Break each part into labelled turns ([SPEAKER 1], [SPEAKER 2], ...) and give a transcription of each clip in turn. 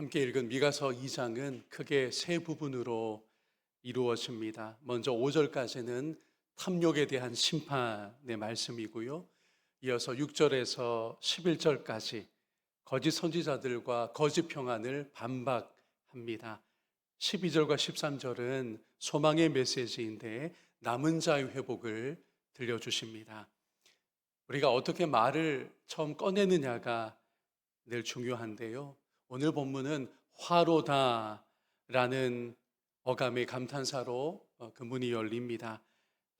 [SPEAKER 1] 함께 읽은 미가서 2장은 크게 세 부분으로 이루어집니다. 먼저 5절까지는 탐욕에 대한 심판의 말씀이고요. 이어서 6절에서 11절까지 거짓 선지자들과 거짓 평안을 반박합니다. 12절과 13절은 소망의 메시지인데 남은 자의 회복을 들려주십니다. 우리가 어떻게 말을 처음 꺼내느냐가 늘 중요한데요. 오늘 본문은 화로다라는 어감의 감탄사로 그 문이 열립니다.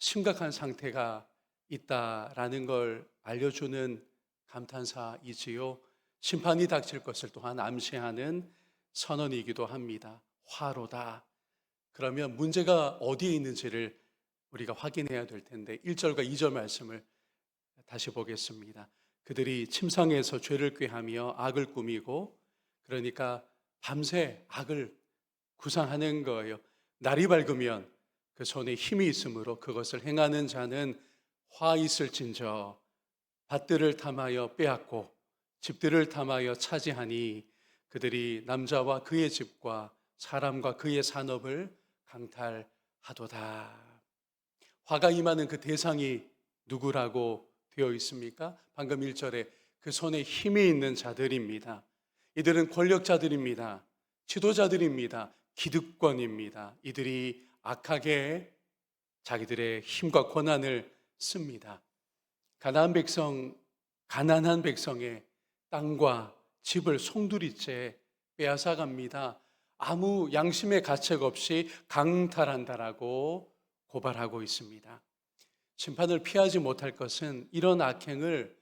[SPEAKER 1] 심각한 상태가 있다라는 걸 알려주는 감탄사이지요. 심판이 닥칠 것을 또한 암시하는 선언이기도 합니다. 화로다. 그러면 문제가 어디에 있는지를 우리가 확인해야 될 텐데 1절과 2절 말씀을 다시 보겠습니다. 그들이 침상에서 죄를 꾀하며 악을 꾸미고, 그러니까 밤새 악을 구상하는 거예요. 날이 밝으면 그 손에 힘이 있으므로 그것을 행하는 자는 화 있을진저 밭들을 탐하여 빼앗고 집들을 탐하여 차지하니 그들이 남자와 그의 집과 사람과 그의 산업을 강탈하도다. 화가 임하는 그 대상이 누구라고 되어 있습니까? 방금 1절에 그 손에 힘이 있는 자들입니다. 이들은 권력자들입니다. 지도자들입니다. 기득권입니다. 이들이 악하게 자기들의 힘과 권한을 씁니다. 가난한 백성의 땅과 집을 송두리째 빼앗아갑니다. 아무 양심의 가책 없이 강탈한다라고 고발하고 있습니다. 심판을 피하지 못할 것은 이런 악행을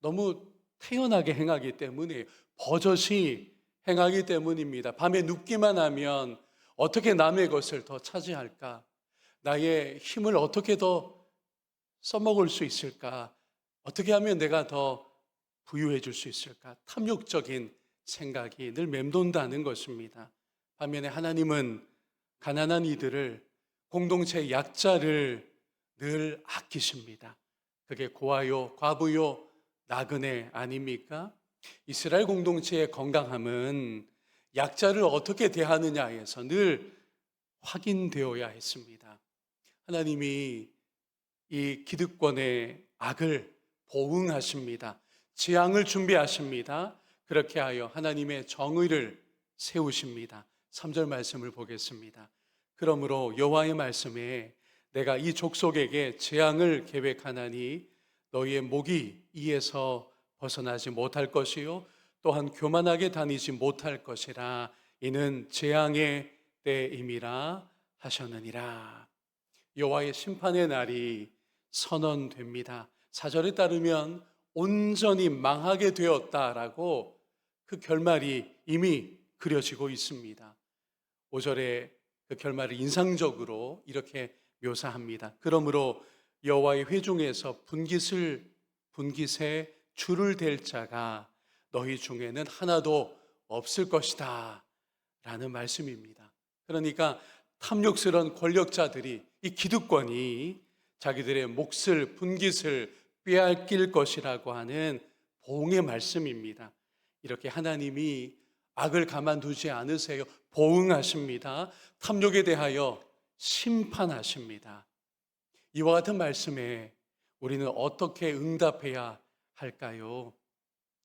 [SPEAKER 1] 너무 태연하게 행하기 때문이에요. 버젓이 행하기 때문입니다. 밤에 눕기만 하면 어떻게 남의 것을 더 차지할까? 나의 힘을 어떻게 더 써먹을 수 있을까? 어떻게 하면 내가 더 부유해질 수 있을까? 탐욕적인 생각이 늘 맴돈다는 것입니다. 반면에 하나님은 가난한 이들을, 공동체의 약자를 늘 아끼십니다. 그게 고아요, 과부요, 나그네 아닙니까? 이스라엘 공동체의 건강함은 약자를 어떻게 대하느냐에서 늘 확인되어야 했습니다. 하나님이 이 기득권의 악을 보응하십니다. 재앙을 준비하십니다. 그렇게 하여 하나님의 정의를 세우십니다. 3절 말씀을 보겠습니다. 그러므로 여호와의 말씀에 내가 이 족속에게 재앙을 계획하나니 너희의 목이 이에서 벗어나지 못할 것이요 또한 교만하게 다니지 못할 것이라. 이는 재앙의 때임이라 하셨느니라. 여호와의 심판의 날이 선언됩니다. 4절에 따르면 온전히 망하게 되었다라고 그 결말이 이미 그려지고 있습니다. 5절에 그 결말을 인상적으로 이렇게 묘사합니다. 그러므로 여호와의 회중에서 분깃에 줄을 댈 자가 너희 중에는 하나도 없을 것이다 라는 말씀입니다. 그러니까 탐욕스러운 권력자들이, 이 기득권이 자기들의 몫을, 분깃을 빼앗길 것이라고 하는 보응의 말씀입니다. 이렇게 하나님이 악을 가만두지 않으세요. 보응하십니다. 탐욕에 대하여 심판하십니다. 이와 같은 말씀에 우리는 어떻게 응답해야 할까요?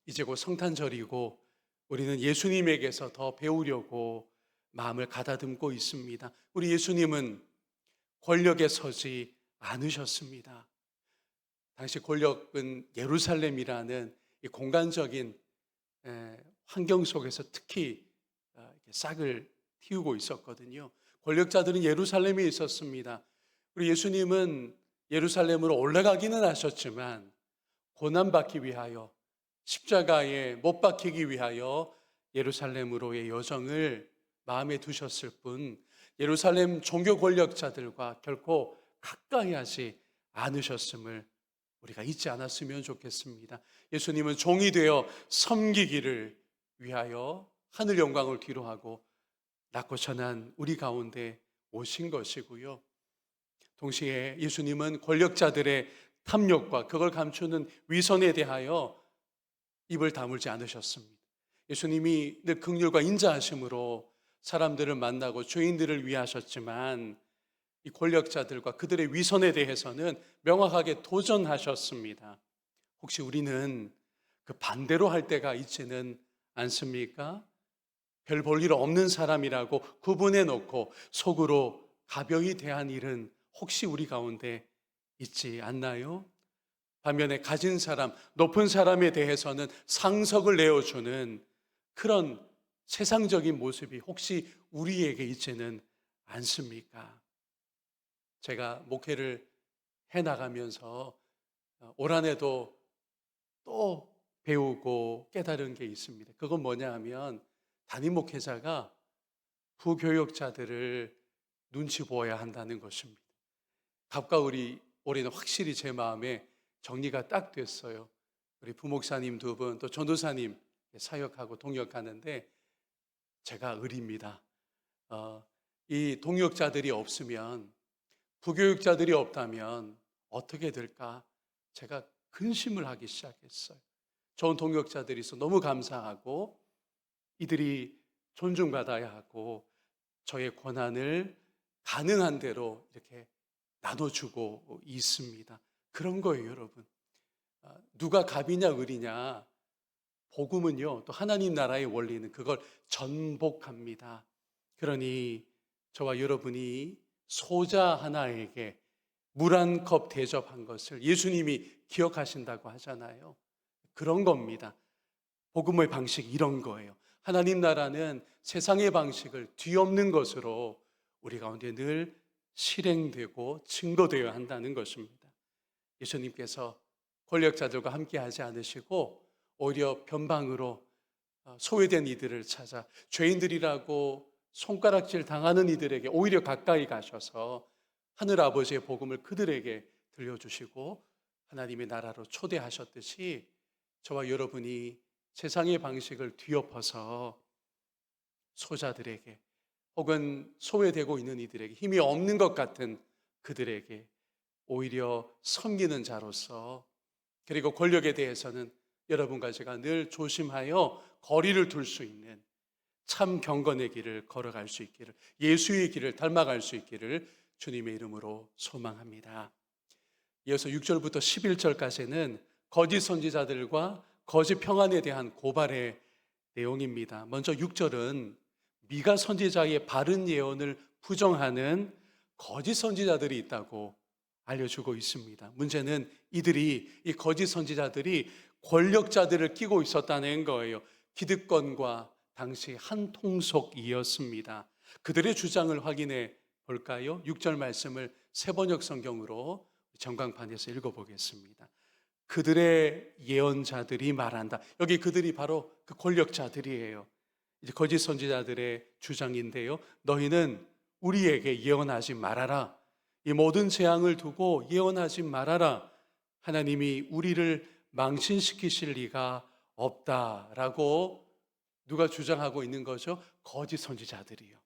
[SPEAKER 1] 이제 곧 성탄절이고 우리는 예수님에게서 더 배우려고 마음을 가다듬고 있습니다. 우리 예수님은 권력에 서지 않으셨습니다. 당시 권력은 예루살렘이라는 이 공간적인 환경 속에서 특히 싹을 틔우고 있었거든요. 권력자들은 예루살렘에 있었습니다. 우리 예수님은 예루살렘으로 올라가기는 하셨지만 고난받기 위하여, 십자가에 못 박히기 위하여 예루살렘으로의 여정을 마음에 두셨을 뿐 예루살렘 종교 권력자들과 결코 가까이 하지 않으셨음을 우리가 잊지 않았으면 좋겠습니다. 예수님은 종이 되어 섬기기를 위하여 하늘 영광을 뒤로하고 낮고 천한 우리 가운데 오신 것이고요. 동시에 예수님은 권력자들의 탐욕과 그걸 감추는 위선에 대하여 입을 다물지 않으셨습니다. 예수님이 늘 긍휼과 인자하심으로 사람들을 만나고 죄인들을 위하셨지만 이 권력자들과 그들의 위선에 대해서는 명확하게 도전하셨습니다. 혹시 우리는 그 반대로 할 때가 있지는 않습니까? 별 볼 일 없는 사람이라고 구분해 놓고 속으로 가벼이 대한 일은 혹시 우리 가운데 있지 않나요? 반면에 가진 사람, 높은 사람에 대해서는 상석을 내어주는 그런 세상적인 모습이 혹시 우리에게 있지는 않습니까? 제가 목회를 해나가면서 올 한해도 또 배우고 깨달은 게 있습니다. 그건 뭐냐 하면 담임 목회자가 부교역자들을 눈치 보아야 한다는 것입니다. 가까우리 올해는 확실히 제 마음에 정리가 딱 됐어요. 우리 부목사님 두 분, 또 전도사님 사역하고 동역하는데 제가 의리입니다. 이 동역자들이 없으면, 부교육자들이 없다면 어떻게 될까? 제가 근심을 하기 시작했어요. 좋은 동역자들이 있어 너무 감사하고 이들이 존중받아야 하고 저의 권한을 가능한 대로 이렇게 나눠주고 있습니다. 그런 거예요, 여러분. 누가 갑이냐 을이냐, 복음은요 또 하나님 나라의 원리는 그걸 전복합니다. 그러니 저와 여러분이 소자 하나에게 물 한 컵 대접한 것을 예수님이 기억하신다고 하잖아요. 그런 겁니다. 복음의 방식이 이런 거예요. 하나님 나라는 세상의 방식을 뒤엎는 것으로 우리 가운데 늘 실행되고 증거되어야 한다는 것입니다. 예수님께서 권력자들과 함께 하지 않으시고 오히려 변방으로 소외된 이들을 찾아 죄인들이라고 손가락질 당하는 이들에게 오히려 가까이 가셔서 하늘 아버지의 복음을 그들에게 들려주시고 하나님의 나라로 초대하셨듯이 저와 여러분이 세상의 방식을 뒤엎어서 소자들에게 혹은 소외되고 있는 이들에게 힘이 없는 것 같은 그들에게 오히려 섬기는 자로서, 그리고 권력에 대해서는 여러분과 제가 늘 조심하여 거리를 둘 수 있는 참 경건의 길을 걸어갈 수 있기를, 예수의 길을 닮아갈 수 있기를 주님의 이름으로 소망합니다. 이어서 6절부터 11절까지는 거짓 선지자들과 거짓 평안에 대한 고발의 내용입니다. 먼저 6절은 미가 선지자의 바른 예언을 부정하는 거짓 선지자들이 있다고 알려주고 있습니다. 문제는 이 거짓 선지자들이 권력자들을 끼고 있었다는 거예요. 기득권과 당시 한 통속이었습니다. 그들의 주장을 확인해 볼까요? 6절 말씀을 세번역 성경으로 전광판에서 읽어보겠습니다. 그들의 예언자들이 말한다. 여기 그들이 바로 그 권력자들이에요. 이제 거짓 선지자들의 주장인데요. 너희는 우리에게 예언하지 말아라. 이 모든 재앙을 두고 예언하지 말아라. 하나님이 우리를 망신시키실 리가 없다라고 누가 주장하고 있는 거죠? 거짓 선지자들이요.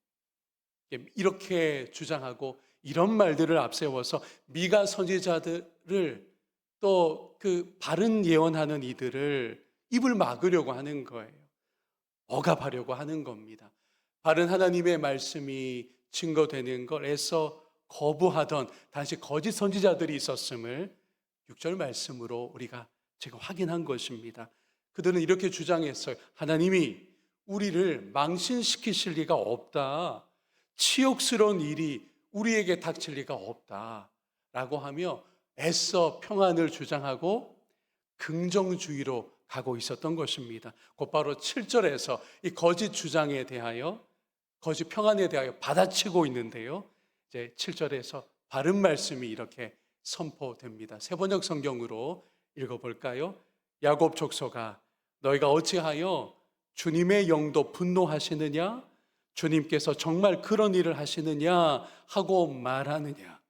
[SPEAKER 1] 이렇게 주장하고 이런 말들을 앞세워서 미가 선지자들을 또 그 바른 예언하는 이들을 입을 막으려고 하는 거예요. 억압하려고 하는 겁니다. 바른 하나님의 말씀이 증거되는 걸 애써 거부하던 당시 거짓 선지자들이 있었음을 6절 말씀으로 우리가 지금 확인한 것입니다. 그들은 이렇게 주장했어요. 하나님이 우리를 망신시키실 리가 없다. 치욕스러운 일이 우리에게 닥칠 리가 없다. 라고 하며 애써 평안을 주장하고 긍정주의로 가고 있었던 것입니다. 곧바로 7절에서 이 거짓 주장에 대하여, 거짓 평안에 대하여 받아치고 있는데요. 이제 7절에서 바른 말씀이 이렇게 선포됩니다. 세번역 성경으로 읽어볼까요? 야곱 족속아, 너희가 어찌하여 주님의 영도 분노하시느냐? 주님께서 정말 그런 일을 하시느냐? 하고 말하느냐?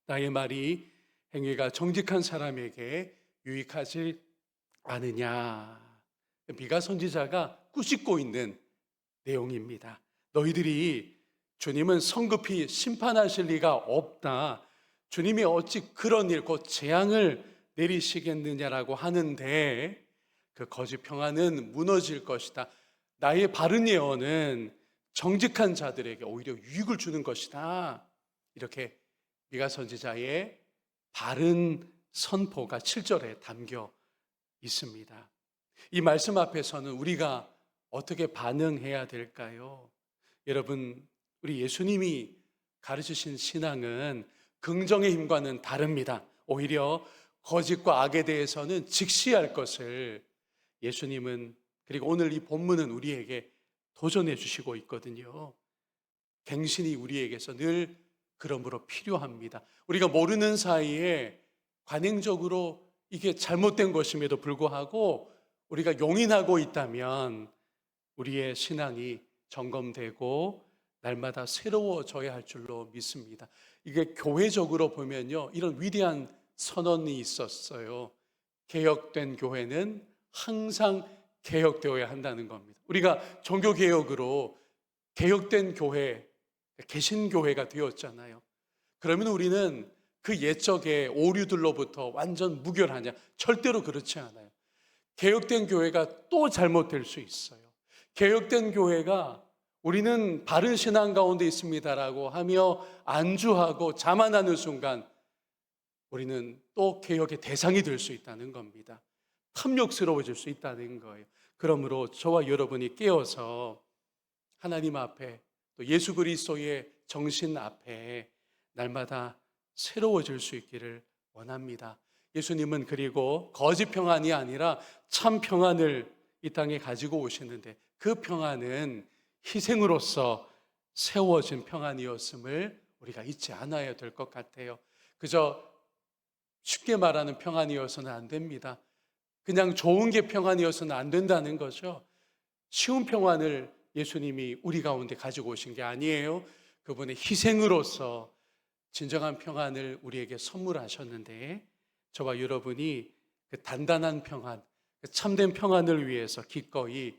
[SPEAKER 1] 나의 말이 행위가 정직한 사람에게 유익하지 않으냐? 미가 선지자가 꾸짖고 있는 내용입니다. 너희들이 주님은 성급히 심판하실 리가 없다. 주님이 어찌 그런 일, 곧 재앙을 내리시겠느냐라고 하는데 그 거짓 평안은 무너질 것이다. 나의 바른 예언은 정직한 자들에게 오히려 유익을 주는 것이다. 이렇게 미가 선지자의 바른 선포가 7절에 담겨 있습니다. 이 말씀 앞에서는 우리가 어떻게 반응해야 될까요? 여러분, 우리 예수님이 가르치신 신앙은 긍정의 힘과는 다릅니다. 오히려 거짓과 악에 대해서는 직시할 것을 예수님은, 그리고 오늘 이 본문은 우리에게 도전해 주시고 있거든요. 갱신이 우리에게서 늘 그러므로 필요합니다. 우리가 모르는 사이에 관행적으로 이게 잘못된 것임에도 불구하고 우리가 용인하고 있다면 우리의 신앙이 점검되고 날마다 새로워져야 할 줄로 믿습니다. 이게 교회적으로 보면요, 이런 위대한 선언이 있었어요. 개혁된 교회는 항상 개혁되어야 한다는 겁니다. 우리가 종교개혁으로 개혁된 교회, 개신교회가 되었잖아요. 그러면 우리는 그 옛적의 오류들로부터 완전 무결하냐? 절대로 그렇지 않아요. 개혁된 교회가 또 잘못될 수 있어요. 개혁된 교회가 우리는 바른 신앙 가운데 있습니다라고 하며 안주하고 자만하는 순간 우리는 또 개혁의 대상이 될 수 있다는 겁니다. 탐욕스러워질 수 있다는 거예요. 그러므로 저와 여러분이 깨어서 하나님 앞에 또 예수 그리스도의 정신 앞에 날마다 새로워질 수 있기를 원합니다. 예수님은 그리고 거짓 평안이 아니라 참 평안을 이 땅에 가지고 오시는데 그 평안은 희생으로서 세워진 평안이었음을 우리가 잊지 않아야 될 것 같아요. 그저 쉽게 말하는 평안이어서는 안 됩니다. 그냥 좋은 게 평안이어서는 안 된다는 거죠. 쉬운 평안을 예수님이 우리 가운데 가지고 오신 게 아니에요. 그분의 희생으로서 진정한 평안을 우리에게 선물하셨는데 저와 여러분이 그 단단한 평안, 그 참된 평안을 위해서 기꺼이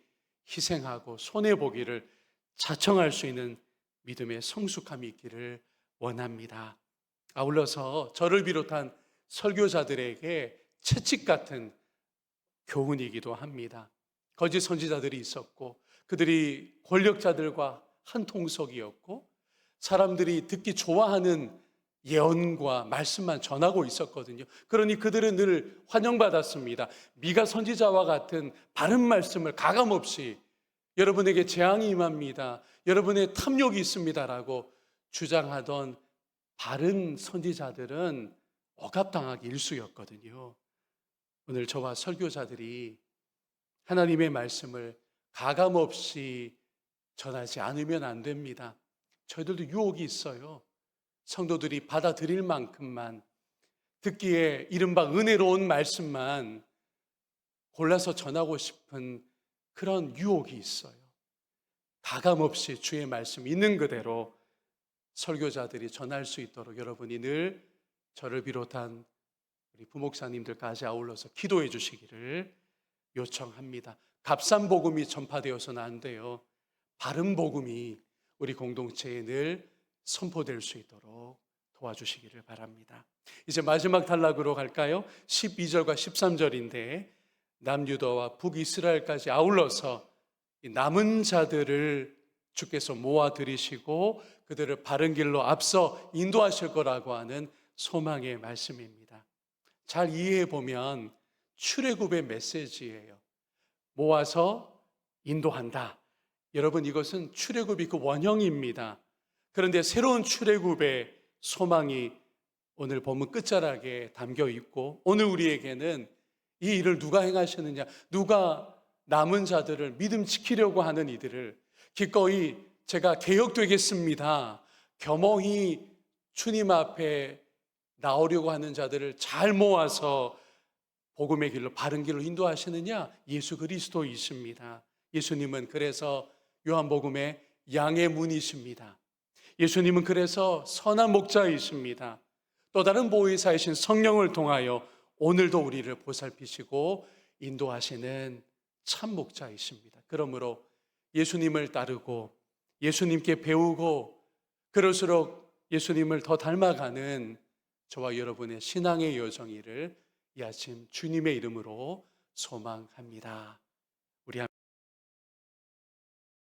[SPEAKER 1] 희생하고 손해보기를 자청할 수 있는 믿음의 성숙함이 있기를 원합니다. 아울러서 저를 비롯한 설교자들에게 채찍 같은 교훈이기도 합니다. 거짓 선지자들이 있었고 그들이 권력자들과 한 통속이었고 사람들이 듣기 좋아하는 예언과 말씀만 전하고 있었거든요. 그러니 그들은 늘 환영받았습니다. 미가 선지자와 같은 바른 말씀을 가감없이 여러분에게 재앙이 임합니다, 여러분의 탐욕이 있습니다라고 주장하던 바른 선지자들은 억압당하기 일쑤였거든요. 오늘 저와 설교자들이 하나님의 말씀을 가감없이 전하지 않으면 안 됩니다. 저희들도 유혹이 있어요. 성도들이 받아들일 만큼만, 듣기에 이른바 은혜로운 말씀만 골라서 전하고 싶은 그런 유혹이 있어요. 가감없이 주의 말씀 있는 그대로 설교자들이 전할 수 있도록 여러분이 늘 저를 비롯한 우리 부목사님들까지 아울러서 기도해 주시기를 요청합니다. 값싼 복음이 전파되어서는 안 돼요. 바른 복음이 우리 공동체에 늘 선포될 수 있도록 도와주시기를 바랍니다. 이제 마지막 단락으로 갈까요? 12절과 13절인데 남유다와 북이스라엘까지 아울러서 남은 자들을 주께서 모아들이시고 그들을 바른 길로 앞서 인도하실 거라고 하는 소망의 말씀입니다. 잘 이해해 보면 출애굽의 메시지예요. 모아서 인도한다. 여러분, 이것은 출애굽이 그 원형입니다. 그런데 새로운 출애굽의 소망이 오늘 본문 끝자락에 담겨 있고 오늘 우리에게는 이 일을 누가 행하시느냐, 누가 남은 자들을 믿음 지키려고 하는 이들을 기꺼이 제가 개혁되겠습니다, 겸허히 주님 앞에 나오려고 하는 자들을 잘 모아서 복음의 길로, 바른 길로 인도하시느냐? 예수 그리스도이십니다. 예수님은 그래서 요한복음의 양의 문이십니다. 예수님은 그래서 선한 목자이십니다. 또 다른 보혜사이신 성령을 통하여 오늘도 우리를 보살피시고 인도하시는 참 목자이십니다. 그러므로 예수님을 따르고 예수님께 배우고 그럴수록 예수님을 더 닮아가는 저와 여러분의 신앙의 여정이를 이 아침 주님의 이름으로 소망합니다.